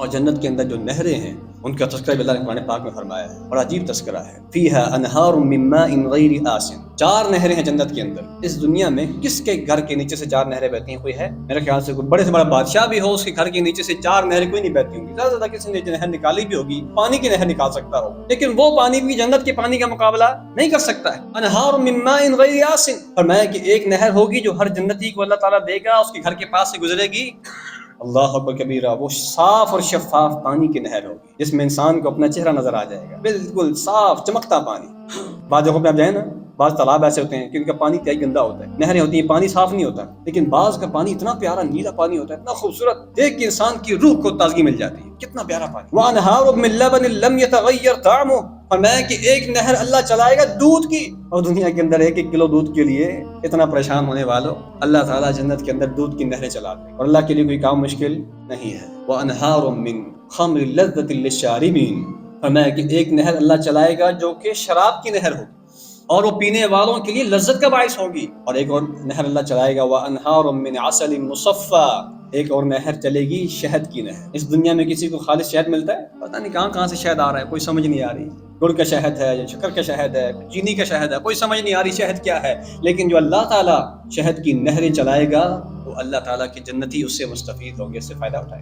اور جنت کے اندر جو نہریں ہیں ان کا تذکرہ بھی اللہ نے قرآن پاک میں فرمایا ہے، اور عجیب تذکرہ ہے۔ فیہا انہار من ماء غیر آسن، 4 نہریں ہیں جنت کے اندر۔ اس دنیا میں کس کے گھر کے نیچے سے 4 نہریں بہتی ہیں؟ کوئی ہے؟ میرے خیال سے کوئی بڑے سے بڑا بادشاہ بھی ہو، اس کے گھر کے نیچے سے 4 نہریں کوئی نہیں بہتی ہوں گی۔ زیادہ سے زیادہ کسی نے نہر نکالی بھی ہوگی، پانی کی نہر نکال سکتا ہو، لیکن وہ پانی بھی جنت کے پانی کا مقابلہ نہیں کر سکتا ہے۔ انہار من ماء غیر آسن، فرمایا کہ ایک نہر ہوگی جو ہر جنتی کو اللہ تعالیٰ دے گا، اس کے گھر کے پاس سے گزرے گی، اللہ اکبر کبیرہ، وہ صاف اور شفاف پانی کی نہر ہوگی جس میں انسان کو اپنا چہرہ نظر آ جائے گا، بالکل صاف چمکتا پانی۔ بعض جگہوں پہ آپ جائیں نا، بعض تالاب ایسے ہوتے ہیں کہ ان کا پانی تہائی گندا ہوتا ہے، نہریں ہوتی ہیں پانی صاف نہیں ہوتا، لیکن بعض کا پانی اتنا پیارا نیلا پانی ہوتا ہے، اتنا خوبصورت، دیکھ کے انسان کی روح کو تازگی مل جاتی ہے، کتنا پیارا پانی۔ وَأَنْهَارٌ مِّن لَبَنٍ لَّمْ يَتَغَيَّرْ طَعْمُهُ، فرمایا کہ ایک نہر اللہ چلائے گا دودھ کی، اور دنیا کے اندر 1 کلو دودھ کے لیے اتنا پریشان ہونے والوں، اللہ تعالیٰ جنت کے اندر دودھ کی نہریں چلا دے، اور اللہ کے لیے کوئی کام مشکل نہیں ہے۔ وَأَنْهَارٌ مِّن خَمْرٍ لَذَّةٍ لِّلشَّارِبِينَ، فرمایا کہ ایک نہر اللہ چلائے گا جو کہ شراب کی نہر ہوگی اور وہ پینے والوں کے لیے لذت کا باعث ہوگی، اور ایک اور نہر اللہ چلائے گا وَأَنْهَارٌ مِّنْ عَسَلٍ مُّصَفًّى، ایک اور نہر چلے گی شہد کی نہر۔ اس دنیا میں کسی کو خالص شہد ملتا ہے؟ پتہ نہیں کہاں سے شہد آ رہا ہے، کوئی سمجھ نہیں آ رہی، گڑ کا شہد ہے یا شکر کا شہد ہے، چینی کا شہد ہے، کوئی سمجھ نہیں آ رہی شہد کیا ہے، لیکن جو اللہ تعالیٰ شہد کی نہریں چلائے گا تو اللہ تعالیٰ کے جنتی اس سے مستفید ہوں گے، اس سے فائدہ اٹھائیں گے۔